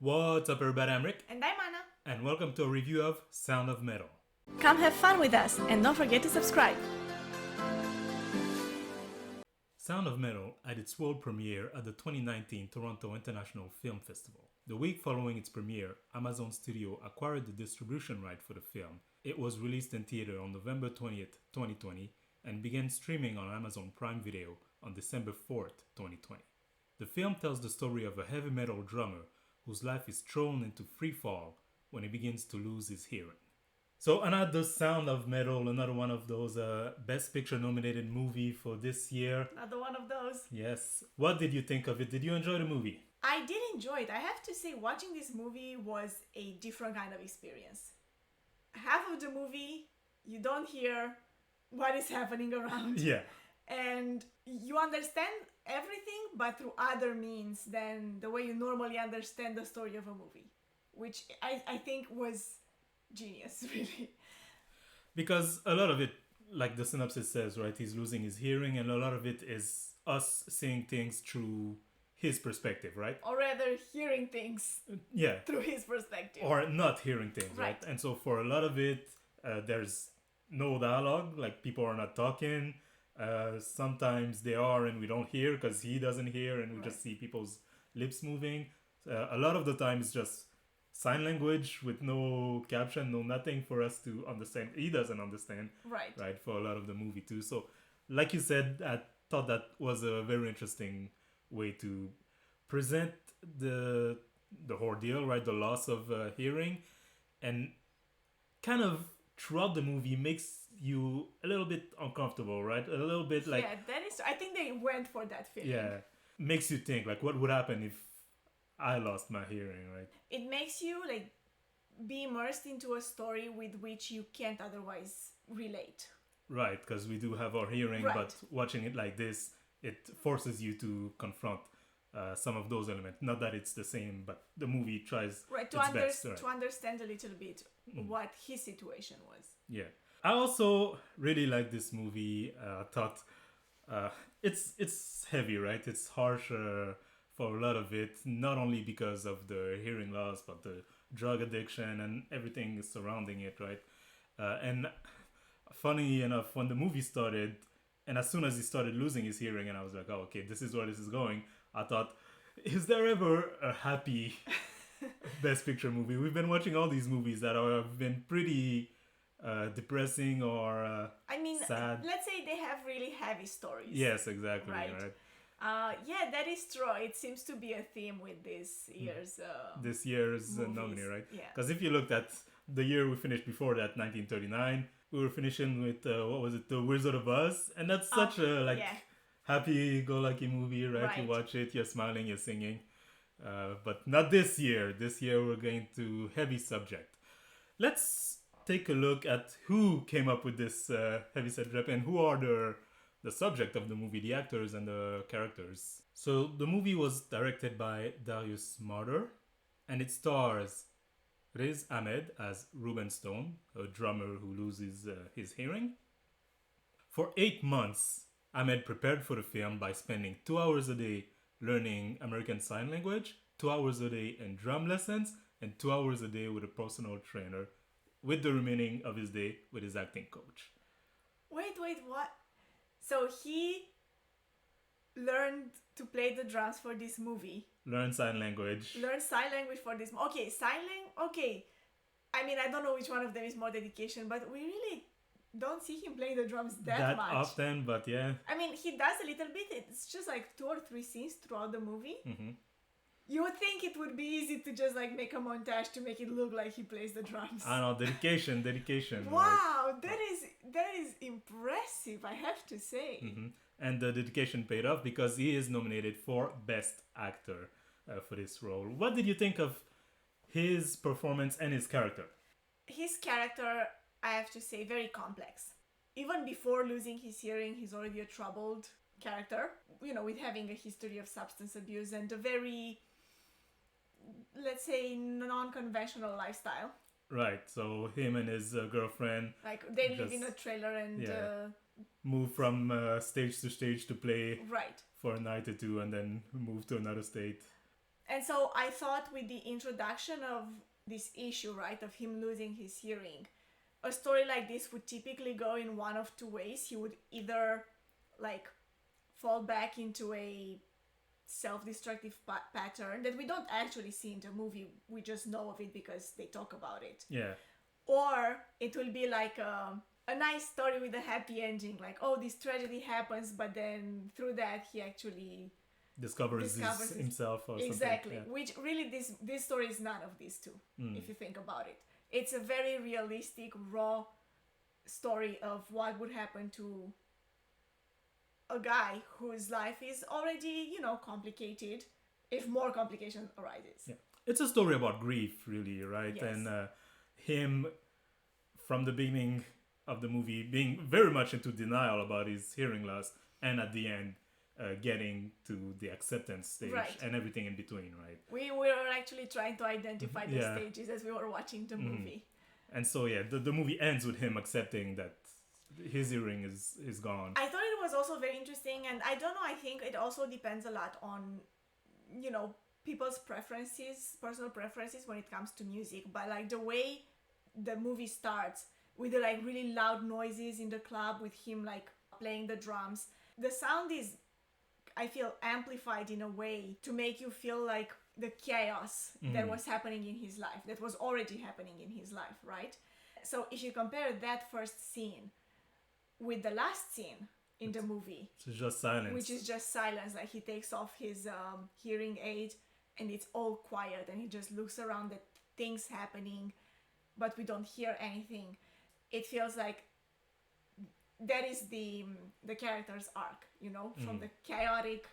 What's up everybody, I'm Rick. And I'm Anna. And welcome to a review of Sound of Metal. Come have fun with us and don't forget to subscribe. Sound of Metal had its world premiere at the 2019 Toronto International Film Festival. The week following its premiere, Amazon Studio acquired the distribution right for the film. It was released in theater on November 20th, 2020 and began streaming on Amazon Prime Video on December 4th, 2020. The film tells the story of a heavy metal drummer whose life is thrown into freefall when he begins to lose his hearing. So another Sound of Metal, another one of those Best Picture nominated movie for this year. Another one of those. Yes. What did you think of it? Did you enjoy the movie? I did enjoy it. I have to say, watching this movie was a different kind of experience. Half of the movie, you don't hear what is happening around. Yeah. And you understand everything, but through other means than the way you normally understand the story of a movie. Which I think was genius, really. Because a lot of it, like the synopsis says, right, he's losing his hearing, and a lot of it is us seeing things through his perspective, right? Or rather, hearing things through his perspective. Or not hearing things, right? And so for a lot of it, there's no dialogue, like people are not talking. Sometimes they are and we don't hear because he doesn't hear and we just see people's lips moving. A lot of the time it's just sign language with no caption, no nothing for us to understand. He doesn't understand, right, for a lot of the movie too. So like you said, I thought that was a very interesting way to present the ordeal, right, the loss of hearing, and kind of throughout the movie makes you a little bit uncomfortable, right? A little bit like... Yeah, that is... I think they went for that feeling. Yeah. Makes you think, like, what would happen if I lost my hearing, right? It makes you, like, be immersed into a story with which you can't otherwise relate. Right, because we do have our hearing, but watching it like this, it forces you to confront some of those elements. Not that it's the same, but the movie tries its best. To understand a little bit what his situation was. Yeah. I also really like this movie. I thought it's heavy, right? It's harsh for a lot of it, not only because of the hearing loss, but the drug addiction and everything surrounding it, right? And funny enough, when the movie started, and as soon as he started losing his hearing, and I was like, oh, okay, this is where this is going, I thought, is there ever a happy Best Picture movie? We've been watching all these movies that have been pretty depressing or sad. Let's say they have really heavy stories. Yes, exactly. Right. Yeah, that is true. It seems to be a theme with this year's nominee, right? Yeah. Because if you looked at the year we finished before that, 1939, we were finishing with what was it, The Wizard of Oz, and that's such a happy-go-lucky movie, right? You watch it, you're smiling, you're singing. But not this year. This year we're going to heavy subject. Let's take a look at who came up with this heavy subject and who are the subject of the movie, the actors and the characters. So the movie was directed by Darius Marder, and it stars Riz Ahmed as Ruben Stone, a drummer who loses his hearing. For 8 months, Ahmed prepared for the film by spending 2 hours a day learning American Sign Language, 2 hours a day in drum lessons, and 2 hours a day with a personal trainer, with the remaining of his day with his acting coach. Wait, what? So he learned to play the drums for this movie. Learn sign language. Learn sign language for this. Okay, sign language. Okay. I mean, I don't know which one of them is more dedication, but we really don't see him playing the drums that much. Often, but yeah. I mean, he does a little bit. It's just like 2 or 3 scenes throughout the movie. Mm-hmm. You would think it would be easy to just like make a montage to make it look like he plays the drums. I know, dedication. Wow, right? that is impressive, I have to say. Mm-hmm. And the dedication paid off because he is nominated for Best Actor for this role. What did you think of his performance and his character? His character, I have to say, very complex. Even before losing his hearing, he's already a troubled character, with having a history of substance abuse and a very, let's say, non-conventional lifestyle. Right, so him and his girlfriend... Like, they live in a trailer and... move from stage to stage to play right. for a night or two and then move to another state. And so I thought with the introduction of this issue, right, of him losing his hearing, a story like this would typically go in one of two ways. He would either like fall back into a self-destructive pattern that we don't actually see in the movie, we just know of it because they talk about it. Yeah. Or it will be like a nice story with a happy ending, like, oh, this tragedy happens, but then through that he actually discovers himself or exactly. something. Yeah. Which really this story is none of these two, if you think about it. It's a very realistic, raw story of what would happen to a guy whose life is already, complicated, if more complication arises. Yeah. It's a story about grief, really, right? Yes. And him, from the beginning of the movie, being very much into denial about his hearing loss, and at the end, getting to the acceptance stage, right, and everything in between, right? We were actually trying to identify the stages as we were watching the movie. And so, the movie ends with him accepting that his hearing is gone. I thought it was also very interesting, and I don't know, I think it also depends a lot on, people's preferences, personal preferences when it comes to music. But like the way the movie starts with the like really loud noises in the club with him like playing the drums, the sound is, I feel, amplified in a way to make you feel like the chaos that was happening in his life, that was already happening in his life, right? So if you compare that first scene with the last scene in the movie, which is just silence. Which is just silence. Like he takes off his hearing aid and it's all quiet and he just looks around at things happening, but we don't hear anything. It feels like that is the character's arc, from the chaotic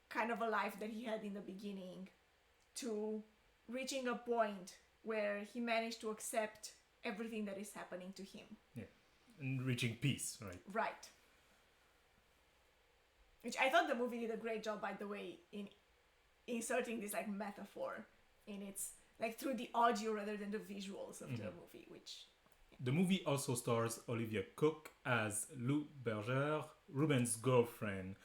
kind of a life that he had in the beginning to reaching a point where he managed to accept everything that is happening to him. Yeah. And reaching peace, right? Right. Which I thought the movie did a great job, by the way, in inserting this like metaphor in its, like through the audio rather than the visuals of the movie, which... The movie also stars Olivia Cook as Lou Berger, Ruben's girlfriend.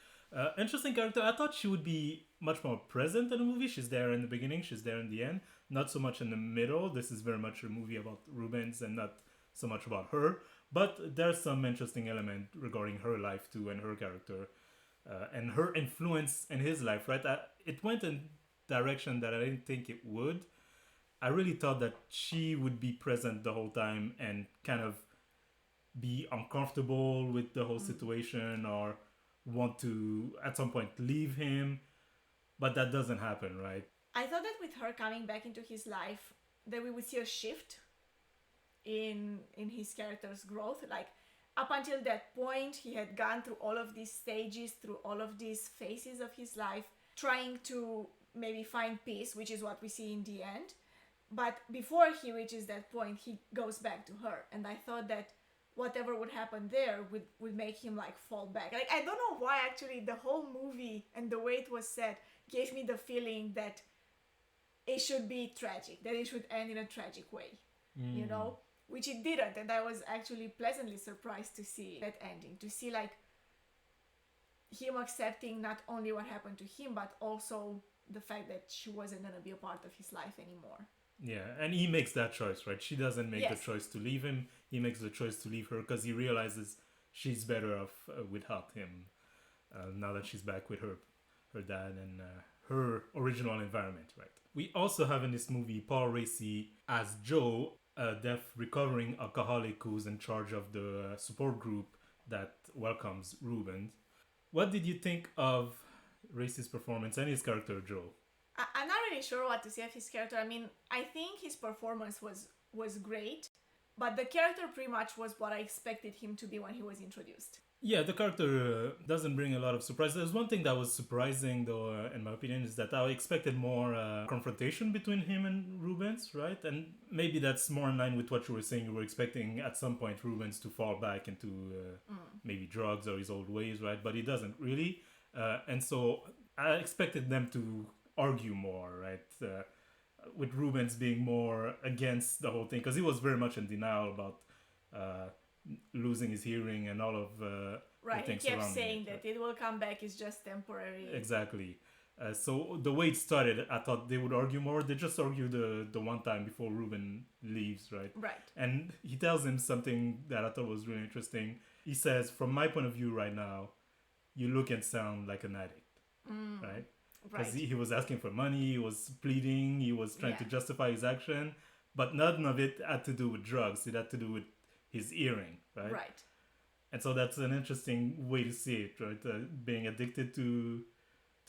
Interesting character. I thought she would be much more present in the movie. She's there in the beginning, she's there in the end. Not so much in the middle. This is very much a movie about Rubens and not so much about her. But there's some interesting element regarding her life too and her character. And her influence in his life, right? It went in a direction that I didn't think it would. I really thought that she would be present the whole time and kind of be uncomfortable with the whole situation or want to, at some point, leave him. But that doesn't happen, right? I thought that with her coming back into his life, that we would see a shift in his character's growth. Like, up until that point, he had gone through all of these stages, through all of these phases of his life, trying to maybe find peace, which is what we see in the end. But before he reaches that point, he goes back to her. And I thought that whatever would happen there would make him like fall back. Like, I don't know why actually the whole movie and the way it was set gave me the feeling that it should be tragic, that it should end in a tragic way, which it didn't. And I was actually pleasantly surprised to see that ending, to see like him accepting not only what happened to him, but also the fact that she wasn't going to be a part of his life anymore. Yeah, and he makes that choice, right? She doesn't make the choice to leave him. He makes the choice to leave her because he realizes she's better off without him now that she's back with her dad and her original environment, right? We also have in this movie Paul Raci as Joe, a deaf recovering alcoholic who's in charge of the support group that welcomes Ruben. What did you think of Raci's performance and his character Joe? I'm not really sure what to say of his character. I mean, I think his performance was great, but the character pretty much was what I expected him to be when he was introduced. Yeah, the character doesn't bring a lot of surprise. There's one thing that was surprising, though, in my opinion, is that I expected more confrontation between him and Rubens, right? And maybe that's more in line with what you were saying. You were expecting at some point Rubens to fall back into maybe drugs or his old ways, right? But he doesn't really. And so I expected them to argue more, right? With Rubens being more against the whole thing, because he was very much in denial about losing his hearing and all of the things he kept around saying him. that it will come back, it's just temporary. Exactly. So the way it started, I thought they would argue more. They just argue the one time before Ruben leaves, right? Right. And he tells him something that I thought was really interesting. He says, "From my point of view right now, you look and sound like an addict," right? Because he was asking for money, he was pleading, he was trying to justify his action, but none of it had to do with drugs. It had to do with his earring, right? Right. And so that's an interesting way to see it, right? Being addicted to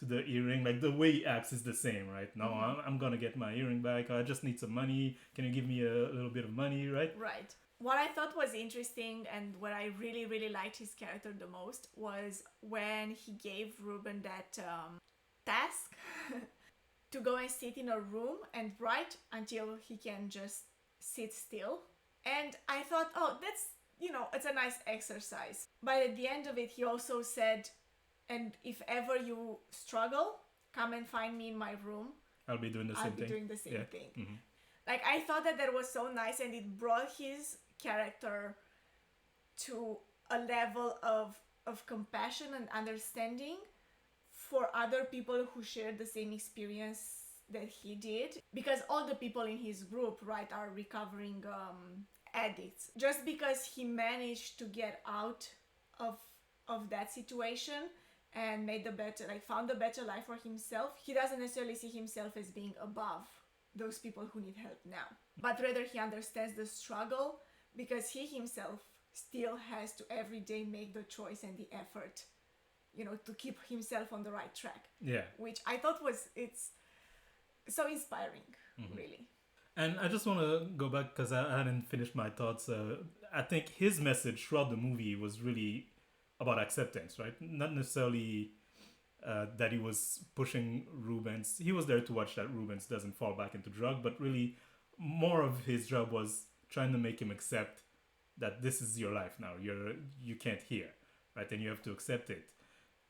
the earring, like the way he acts is the same, right? No, I'm gonna get my earring back. I just need some money. Can you give me a little bit of money, right? Right. What I thought was interesting and what I really, really liked his character the most was when he gave Ruben that task to go and sit in a room and write until he can just sit still. And I thought, oh, that's, it's a nice exercise. But at the end of it, he also said, and if ever you struggle, come and find me in my room. I'll be doing the same thing. Mm-hmm. Like, I thought that was so nice, and it brought his character to a level of compassion and understanding for other people who shared the same experience that he did. Because all the people in his group, right, are recovering addicts. Just because he managed to get out of that situation and found a better life for himself, he doesn't necessarily see himself as being above those people who need help now. But rather he understands the struggle because he himself still has to every day make the choice and the effort, to keep himself on the right track. Yeah. Which I thought it's so inspiring, really. And I just want to go back because I hadn't finished my thoughts. I think his message throughout the movie was really about acceptance, right? Not necessarily that he was pushing Rubens. He was there to watch that Rubens doesn't fall back into drug, but really more of his job was trying to make him accept that this is your life now. You can't hear, right? And you have to accept it.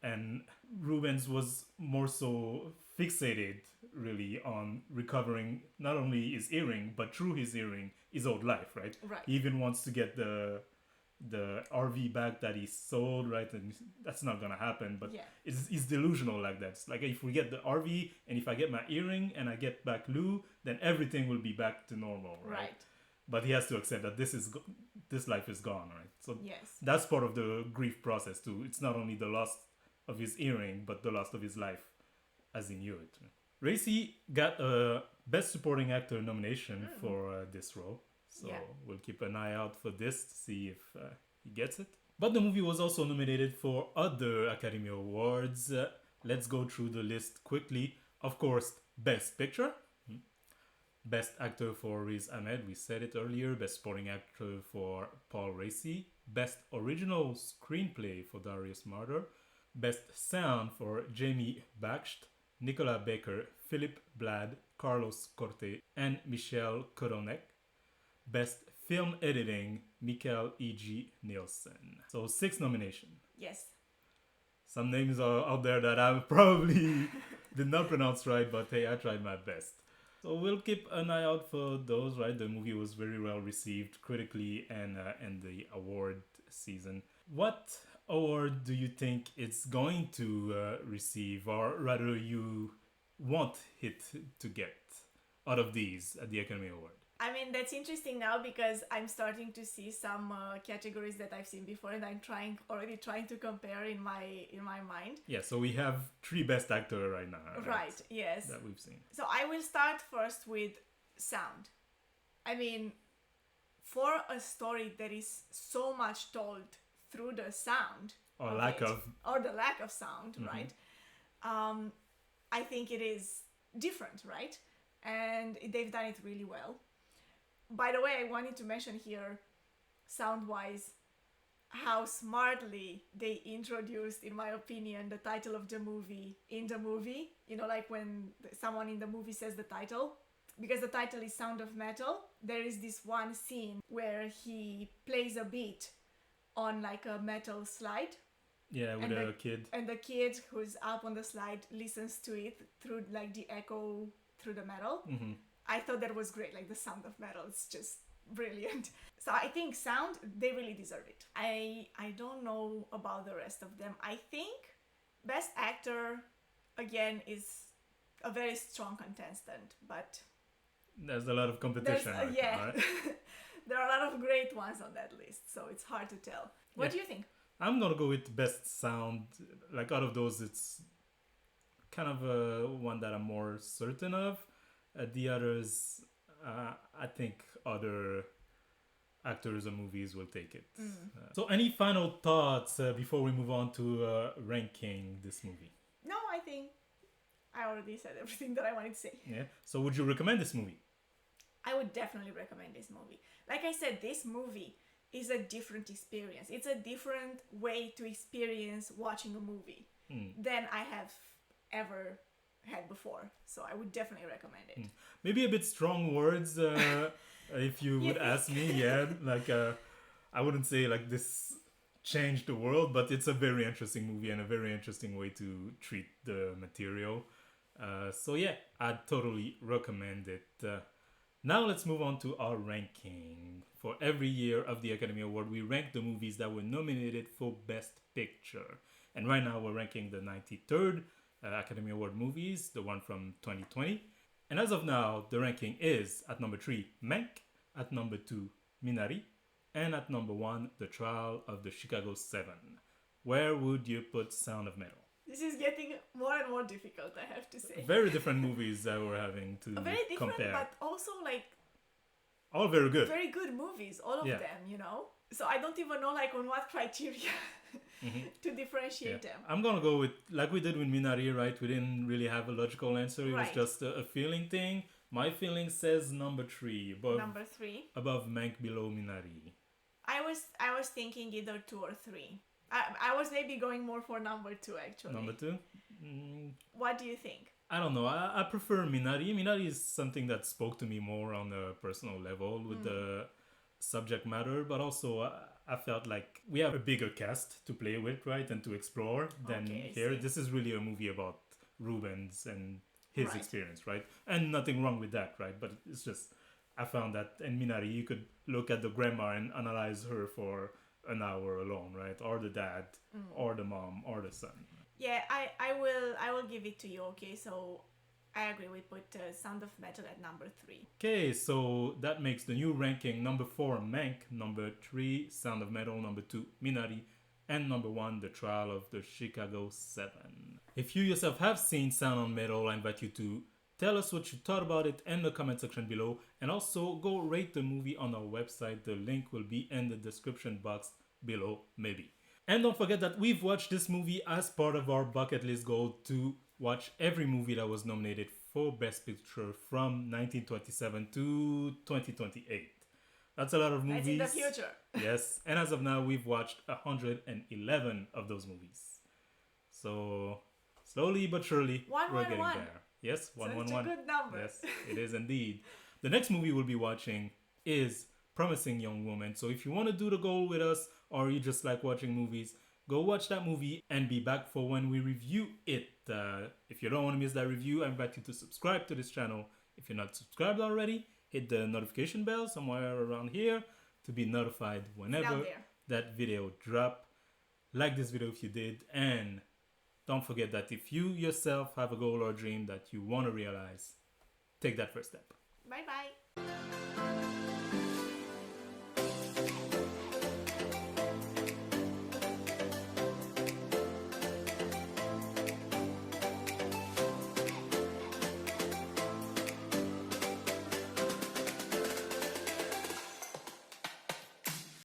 And Rubens was more so fixated really on recovering not only his earring, but through his earring, his old life, right? Right. He even wants to get the RV back that he sold, right? And that's not gonna happen, but it's delusional like that. It's like, if we get the RV and if I get my earring and I get back Lou, then everything will be back to normal, right? But he has to accept that this life is gone, right? So that's part of the grief process too. It's not only the loss of his earring, but the loss of his life as he knew it. Racy got a Best Supporting Actor nomination for this role. So we'll keep an eye out for this to see if he gets it. But the movie was also nominated for other Academy Awards. Let's go through the list quickly. Of course, Best Picture. Best Actor for Riz Ahmed, we said it earlier. Best Supporting Actor for Paul Racy. Best Original Screenplay for Darius Marder. Best Sound for Jamie Baksht, Nicola Baker, Philip Blad, Carlos Corte, and Michelle Koronek. Best Film Editing, Mikael E.G. Nielsen. So 6 nominations. Yes. Some names are out there that I probably did not pronounce right, but hey, I tried my best. So we'll keep an eye out for those, right? The movie was very well received critically and the award season. What award do you think it's going to receive, or rather you want it to get out of these at the Academy Award? I mean, that's interesting now because I'm starting to see some categories that I've seen before, and I'm already trying to compare in my mind. Yeah, so we have 3 Best Actor right now. Right, yes. That we've seen. So I will start first with sound. I mean, for a story that is so much told through the sound, or the lack of sound, right? I think it is different, right? And they've done it really well. By the way, I wanted to mention here, sound-wise, how smartly they introduced, in my opinion, the title of the movie in the movie. Like when someone in the movie says the title. Because the title is Sound of Metal, there is this one scene where he plays a beat on like a metal slide. Yeah, with a kid. And the kid who's up on the slide listens to it through like the echo through the metal. I thought that was great, like the sound of metal. It's just brilliant. So I think sound, they really deserve it. I don't know about the rest of them. I think Best Actor, again, is a very strong contestant, but there's a lot of competition. Right? There are a lot of great ones on that list, so it's hard to tell. What do you think? I'm gonna go with best sound. Like out of those, it's kind of one that I'm more certain of. The others, I think other actors or movies will take it. So any final thoughts before we move on to ranking this movie? No, I think I already said everything that I wanted to say. Yeah. So would you recommend this movie? I would definitely recommend this movie. Like I said, this movie is a different experience. It's a different way to experience watching a movie than I have ever had before. So I would definitely recommend it. Maybe a bit strong words if you would ask me. Yeah, like I wouldn't say like this changed the world, but it's a very interesting movie and a very interesting way to treat the material. So yeah, I'd totally recommend it. Now let's move on to our ranking. For every year of the Academy Award, we rank the movies that were nominated for Best Picture. And right now we're ranking the 93rd Academy Award movies, the one from 2020. And as of now, the ranking is at number 3, Mank, at number 2, Minari, and at number 1, The Trial of the Chicago 7. Where would you put Sound of Metal? This is getting more and more difficult, I have to say. Very different movies that we're having to very different, compare. but also like all very good. Very good movies, all of them, you know? So I don't even know like on what criteria to differentiate them. I'm gonna go with, like we did with Minari, right? We didn't really have a logical answer. It was just a feeling thing. My feeling says number 3. Number 3? Above Mank, below Minari. I was thinking either 2 or 3. I was maybe going more for number 2 actually. Number 2? What do you think? I don't know. I prefer Minari. Minari is something that spoke to me more on a personal level with the subject matter, but also I felt like we have a bigger cast to play with, right, and to explore than here. This is really a movie about Rubens and his experience, right? And nothing wrong with that, right? But it's just, I found that in Minari, you could look at the grandma and analyze her for an hour alone, right? Or the dad, or the mom, or the son. Yeah, I will give it to you, okay? So I agree, we put Sound of Metal at number 3. Okay, so that makes the new ranking number 4, Mank, number 3, Sound of Metal, number 2, Minari, and number 1, The Trial of the Chicago 7. If you yourself have seen Sound of Metal, I invite you to tell us what you thought about it in the comment section below, and also go rate the movie on our website. The link will be in the description box below, maybe. And don't forget that we've watched this movie as part of our bucket list goal to watch every movie that was nominated for Best Picture from 1927 to 2028. That's a lot of movies. That's in the future. Yes, and as of now, we've watched 111 of those movies. So slowly but surely, we're getting there. Yes, 111. Such a good number. Yes, it is indeed. The next movie we'll be watching is Promising Young Woman. So if you want to do the goal with us, or you just like watching movies, go watch that movie and be back for when we review it. If you don't want to miss that review, I invite you to subscribe to this channel. If you're not subscribed already, hit the notification bell somewhere around here to be notified whenever that video drop. Like this video if you did, and don't forget that if you yourself have a goal or dream that you want to realize, take that first step. Bye bye.